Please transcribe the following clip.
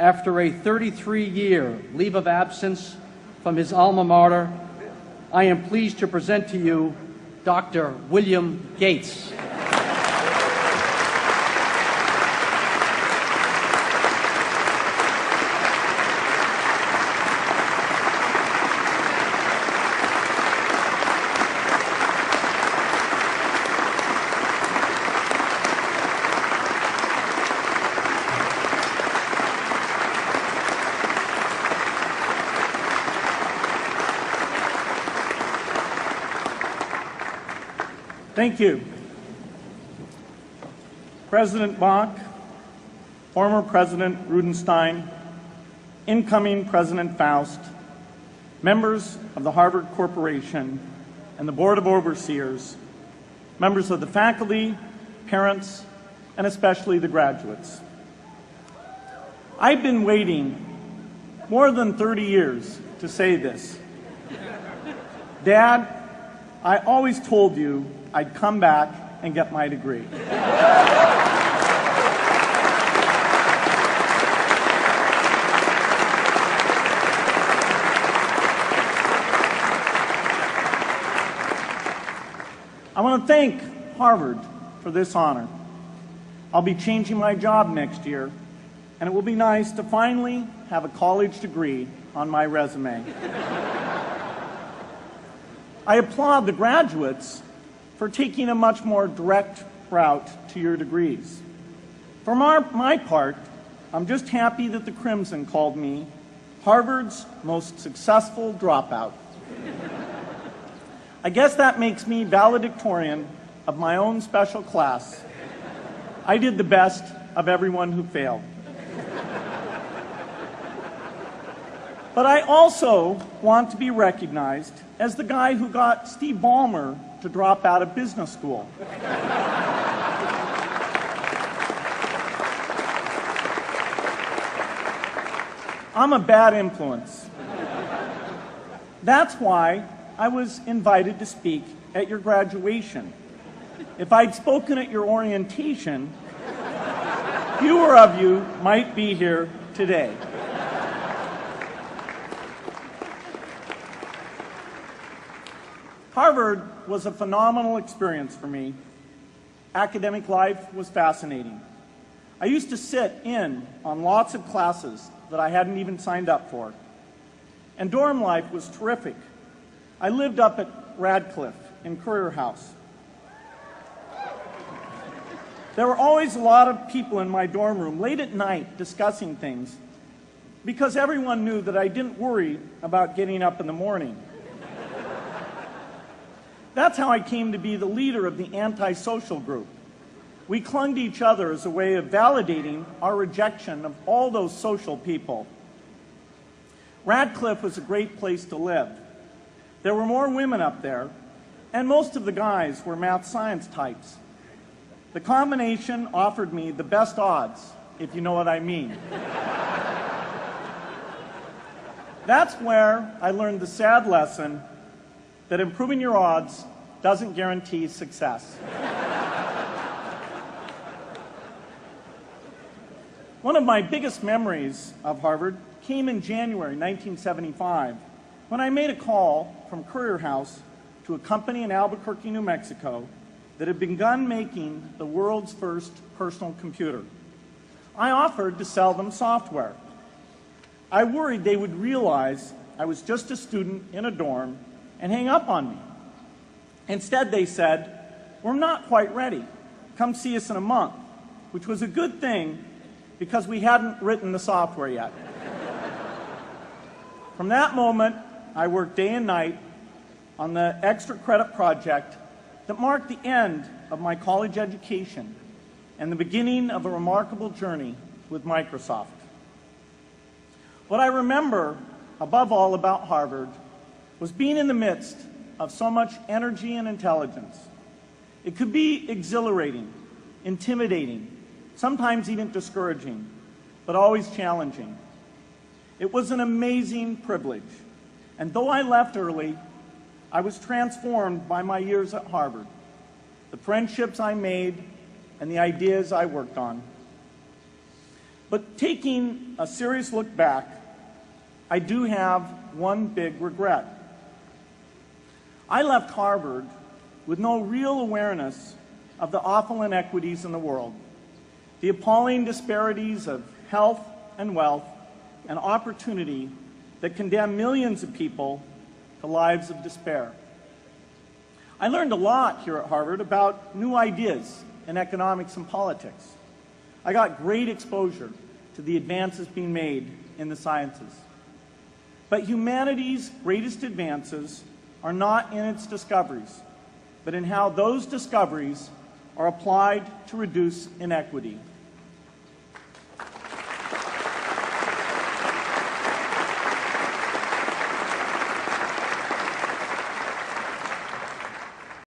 After a 33-year leave of absence from his alma mater, I am pleased to present to you Dr. William Gates. Thank you. President Bach, former President Rudenstein, incoming President Faust, members of the Harvard Corporation and the Board of Overseers, members of the faculty, parents, and especially the graduates. I've been waiting more than 30 years to say this. Dad, I always told you I'd come back and get my degree. I want to thank Harvard for this honor. I'll be changing my job next year, and it will be nice to finally have a college degree on my resume. I applaud the graduates for taking a much more direct route to your degrees. For my part, I'm just happy that the Crimson called me Harvard's most successful dropout. I guess that makes me valedictorian of my own special class. I did the best of everyone who failed. But I also want to be recognized as the guy who got Steve Ballmer to drop out of business school. I'm a bad influence. That's why I was invited to speak at your graduation. If I'd spoken at your orientation, fewer of you might be here today. Harvard was a phenomenal experience for me. Academic life was fascinating. I used to sit in on lots of classes that I hadn't even signed up for. And dorm life was terrific. I lived up at Radcliffe in Currier House. There were always a lot of people in my dorm room late at night discussing things because everyone knew that I didn't worry about getting up in the morning. That's how I came to be the leader of the antisocial group. We clung to each other as a way of validating our rejection of all those social people. Radcliffe was a great place to live. There were more women up there, and most of the guys were math science types. The combination offered me the best odds, if you know what I mean. That's where I learned the sad lesson that improving your odds doesn't guarantee success. One of my biggest memories of Harvard came in January 1975 when I made a call from Currier House to a company in Albuquerque, New Mexico that had begun making the world's first personal computer. I offered to sell them software. I worried they would realize I was just a student in a dorm and hang up on me. Instead, they said, "We're not quite ready. Come see us in a month," which was a good thing because we hadn't written the software yet. From that moment, I worked day and night on the extra credit project that marked the end of my college education and the beginning of a remarkable journey with Microsoft. What I remember above all about Harvard was being in the midst of so much energy and intelligence. It could be exhilarating, intimidating, sometimes even discouraging, but always challenging. It was an amazing privilege, and though I left early, I was transformed by my years at Harvard, the friendships I made, and the ideas I worked on. But taking a serious look back, I do have one big regret. I left Harvard with no real awareness of the awful inequities in the world, the appalling disparities of health and wealth and opportunity that condemn millions of people to lives of despair. I learned a lot here at Harvard about new ideas in economics and politics. I got great exposure to the advances being made in the sciences. But humanity's greatest advances are not in its discoveries, but in how those discoveries are applied to reduce inequity.